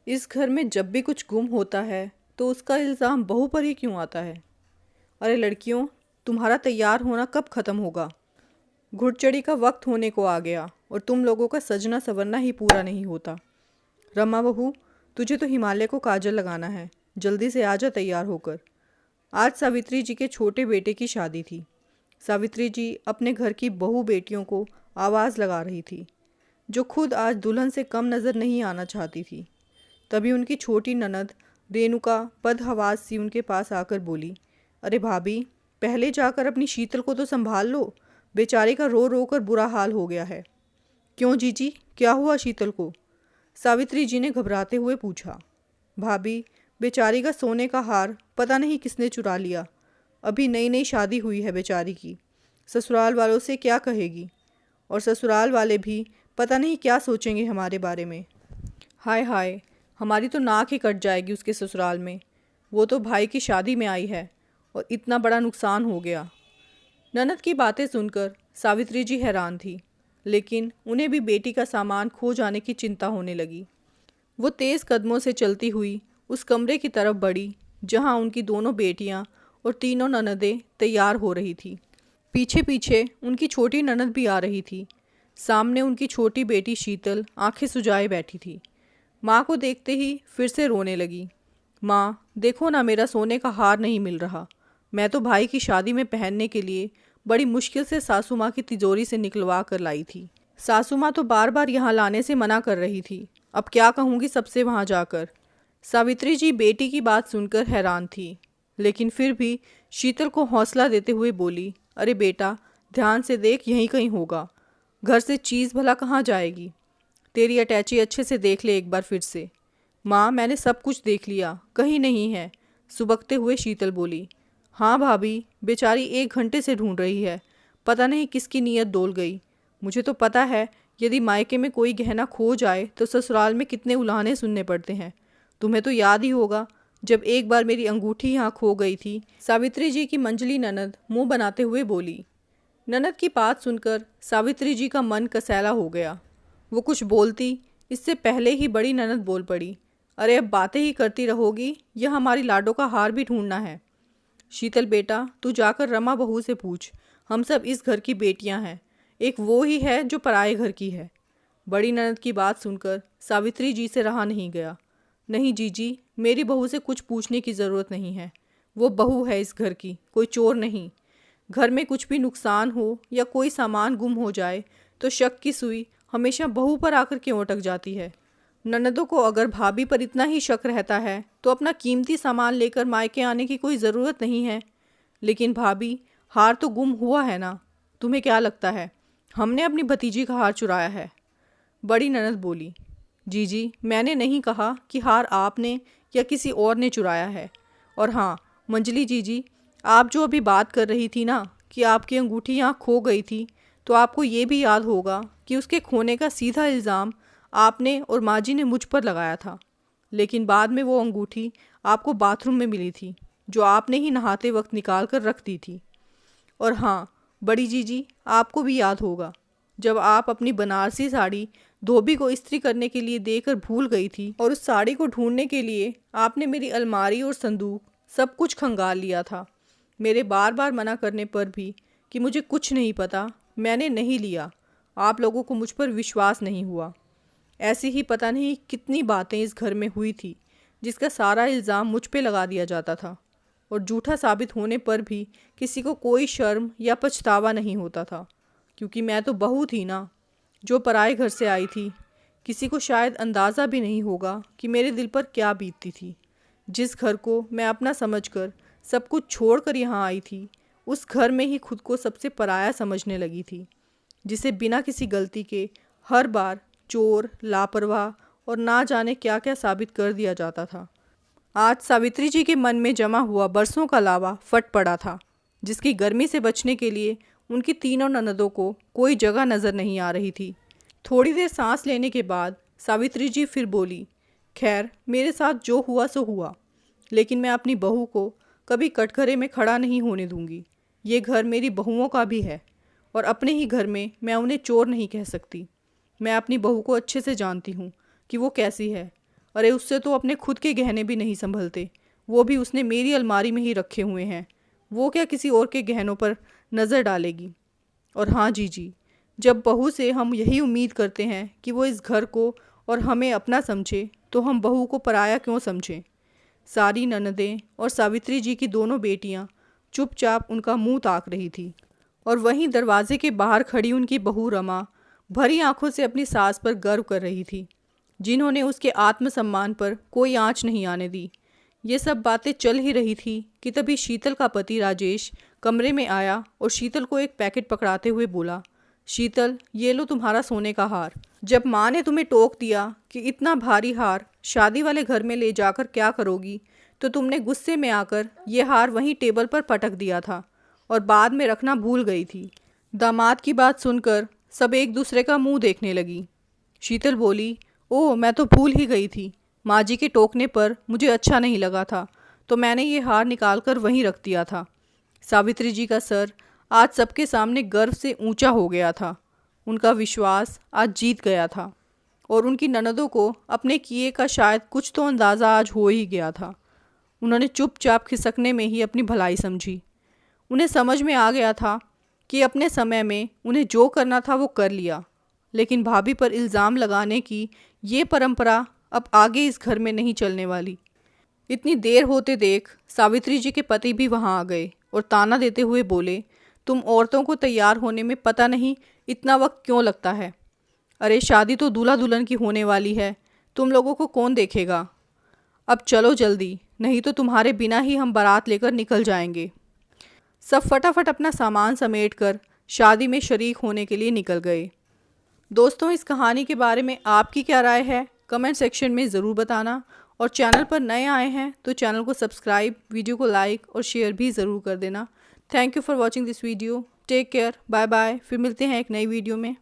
इस घर में जब भी कुछ गुम होता है तो उसका इल्ज़ाम बहू पर ही क्यों आता है। अरे लड़कियों, तुम्हारा तैयार होना कब ख़त्म होगा। घुड़चढ़ी का वक्त होने को आ गया और तुम लोगों का सजना संवरना ही पूरा नहीं होता। रमा बहू, तुझे तो हिमालय को काजल लगाना है, जल्दी से आजा तैयार होकर। आज सावित्री जी के छोटे बेटे की शादी थी। सावित्री जी अपने घर की बहू बेटियों को आवाज़ लगा रही थी, जो खुद आज दुल्हन से कम नज़र नहीं आना चाहती थी। तभी उनकी छोटी ननद रेणुका बदहवास सी उनके पास आकर बोली, अरे भाभी, पहले जाकर अपनी शीतल को तो संभाल लो, बेचारी का रो रो कर बुरा हाल हो गया है। क्यों जीजी, क्या हुआ शीतल को? सावित्री जी ने घबराते हुए पूछा। भाभी, बेचारी का सोने का हार पता नहीं किसने चुरा लिया। अभी नई नई शादी हुई है बेचारी की, ससुराल वालों से क्या कहेगी, और ससुराल वाले भी पता नहीं क्या सोचेंगे हमारे बारे में। हाय हाय, हमारी तो नाक ही कट जाएगी उसके ससुराल में। वो तो भाई की शादी में आई है और इतना बड़ा नुकसान हो गया। ननद की बातें सुनकर सावित्री जी हैरान थी, लेकिन उन्हें भी बेटी का सामान खो जाने की चिंता होने लगी। वो तेज़ कदमों से चलती हुई उस कमरे की तरफ बढ़ी जहां उनकी दोनों बेटियां और तीनों ननदें तैयार हो रही थी। पीछे पीछे उनकी छोटी ननद भी आ रही थी। सामने उनकी छोटी बेटी शीतल आंखें सुजाए बैठी थी। माँ को देखते ही फिर से रोने लगी। माँ, देखो ना, मेरा सोने का हार नहीं मिल रहा। मैं तो भाई की शादी में पहनने के लिए बड़ी मुश्किल से सासू माँ की तिजोरी से निकलवा कर लाई थी। सासू माँ तो बार बार यहाँ लाने से मना कर रही थी। अब क्या कहूँगी सबसे वहाँ जाकर। सावित्री जी बेटी की बात सुनकर हैरान थी, लेकिन फिर भी शीतल को हौसला देते हुए बोली, अरे बेटा, ध्यान से देख, यहीं कहीं होगा। घर से चीज़ भला कहाँ जाएगी। तेरी अटैची अच्छे से देख ले एक बार फिर से। माँ, मैंने सब कुछ देख लिया, कहीं नहीं है, सुबकते हुए शीतल बोली। हाँ भाभी, बेचारी 1 घंटे से ढूंढ रही है, पता नहीं किसकी नीयत डोल गई। मुझे तो पता है, यदि मायके में कोई गहना खो जाए तो ससुराल में कितने उलाहने सुनने पड़ते हैं। तुम्हें तो याद ही होगा जब एक बार मेरी अंगूठी यहाँ खो गई थी। सावित्री जी की मंजली ननद मुंह बनाते हुए बोली। ननद की बात सुनकर सावित्री जी का मन कसैला हो गया। वो कुछ बोलती इससे पहले ही बड़ी ननद बोल पड़ी, अरे अब बातें ही करती रहोगी, यह हमारी लाडो का हार भी ढूंढना है। शीतल बेटा, तू जाकर रमा बहू से पूछ, हम सब इस घर की बेटियां हैं, एक वो ही है जो पराए घर की है। बड़ी ननद की बात सुनकर सावित्री जी से रहा नहीं गया। नहीं जीजी, मेरी बहू से कुछ पूछने की ज़रूरत नहीं है। वो बहू है इस घर की, कोई चोर नहीं। घर में कुछ भी नुकसान हो या कोई सामान गुम हो जाए तो शक की सुई हमेशा बहू पर आकर क्यों अटक जाती है। ननदों को अगर भाभी पर इतना ही शक रहता है तो अपना कीमती सामान लेकर मायके आने की कोई ज़रूरत नहीं है। लेकिन भाभी, हार तो गुम हुआ है ना। तुम्हें क्या लगता है हमने अपनी भतीजी का हार चुराया है? बड़ी ननद बोली। जीजी, मैंने नहीं कहा कि हार आपने या किसी और ने चुराया है। और हाँ मंजली जीजी, आप जो अभी बात कर रही थी ना कि आपकी अंगूठी यहाँ खो गई थी, तो आपको ये भी याद होगा कि उसके खोने का सीधा इल्ज़ाम आपने और माँ जी ने मुझ पर लगाया था। लेकिन बाद में वो अंगूठी आपको बाथरूम में मिली थी, जो आपने ही नहाते वक्त निकाल कर रख दी थी। और हाँ बड़ी जीजी, आपको भी याद होगा जब आप अपनी बनारसी साड़ी धोबी को इस्त्री करने के लिए देकर भूल गई थी, और उस साड़ी को ढूंढने के लिए आपने मेरी अलमारी और संदूक सब कुछ खंगाल लिया था। मेरे बार बार मना करने पर भी कि मुझे कुछ नहीं पता, मैंने नहीं लिया। आप लोगों को मुझ पर विश्वास नहीं हुआ। ऐसी ही पता नहीं कितनी बातें इस घर में हुई थी जिसका सारा इल्ज़ाम मुझ पे लगा दिया जाता था, और झूठा साबित होने पर भी किसी को कोई शर्म या पछतावा नहीं होता था, क्योंकि मैं तो बहू थी ना, जो पराए घर से आई थी। किसी को शायद अंदाज़ा भी नहीं होगा कि मेरे दिल पर क्या बीतती थी। जिस घर को मैं अपना समझकर सब कुछ छोड़कर यहाँ आई थी, उस घर में ही खुद को सबसे पराया समझने लगी थी, जिसे बिना किसी गलती के हर बार चोर, लापरवाह और ना जाने क्या क्या साबित कर दिया जाता था। आज सावित्री जी के मन में जमा हुआ बरसों का लावा फट पड़ा था, जिसकी गर्मी से बचने के लिए उनकी तीनों ननदों को कोई जगह नज़र नहीं आ रही थी। थोड़ी देर सांस लेने के बाद सावित्री जी फिर बोली, खैर, मेरे साथ जो हुआ सो हुआ, लेकिन मैं अपनी बहू को कभी कटघरे में खड़ा नहीं होने दूंगी। ये घर मेरी बहुओं का भी है, और अपने ही घर में मैं उन्हें चोर नहीं कह सकती। मैं अपनी बहू को अच्छे से जानती हूँ कि वो कैसी है। अरे उससे तो अपने खुद के गहने भी नहीं संभलते, वो भी उसने मेरी अलमारी में ही रखे हुए हैं। वो क्या किसी और के गहनों पर नज़र डालेगी। और हाँ जीजी, जब बहू से हम यही उम्मीद करते हैं कि वो इस घर को और हमें अपना समझे, तो हम बहू को पराया क्यों समझें। सारी ननदें और सावित्री जी की दोनों बेटियां चुपचाप उनका मुंह ताक रही थी। और वहीं दरवाजे के बाहर खड़ी उनकी बहू रमा भरी आंखों से अपनी सास पर गर्व कर रही थी, जिन्होंने उसके आत्मसम्मान पर कोई आंच नहीं आने दी। ये सब बातें चल ही रही थी कि तभी शीतल का पति राजेश कमरे में आया और शीतल को एक पैकेट पकड़ाते हुए बोला, शीतल, ये लो तुम्हारा सोने का हार। जब माँ ने तुम्हें टोक दिया कि इतना भारी हार शादी वाले घर में ले जाकर क्या करोगी, तो तुमने गुस्से में आकर ये हार वहीं टेबल पर पटक दिया था और बाद में रखना भूल गई थी। दामाद की बात सुनकर सब एक दूसरे का मुंह देखने लगी। शीतल बोली, ओह मैं तो भूल ही गई थी, माँ जी के टोकने पर मुझे अच्छा नहीं लगा था, तो मैंने ये हार निकाल कर वहीं रख दिया था। सावित्री जी का सर आज सबके सामने गर्व से ऊंचा हो गया था। उनका विश्वास आज जीत गया था और उनकी ननदों को अपने किए का शायद कुछ तो अंदाज़ा आज हो ही गया था। उन्होंने चुपचाप खिसकने में ही अपनी भलाई समझी। उन्हें समझ में आ गया था कि अपने समय में उन्हें जो करना था वो कर लिया, लेकिन भाभी पर इल्ज़ाम लगाने की ये परंपरा अब आगे इस घर में नहीं चलने वाली। इतनी देर होते देख सावित्री जी के पति भी वहाँ आ गए और ताना देते हुए बोले, तुम औरतों को तैयार होने में पता नहीं इतना वक्त क्यों लगता है। अरे शादी तो दूल्हा दुल्हन की होने वाली है, तुम लोगों को कौन देखेगा। अब चलो जल्दी, नहीं तो तुम्हारे बिना ही हम बारात लेकर निकल जाएंगे। सब फटाफट अपना सामान समेटकर शादी में शरीक होने के लिए निकल गए। दोस्तों, इस कहानी के बारे में आपकी क्या राय है, कमेंट सेक्शन में ज़रूर बताना। और चैनल पर नए आए हैं तो चैनल को सब्सक्राइब, वीडियो को लाइक और शेयर भी ज़रूर कर देना। Thank you for watching this video. Take care, bye bye. फिर मिलते हैं एक नई वीडियो में।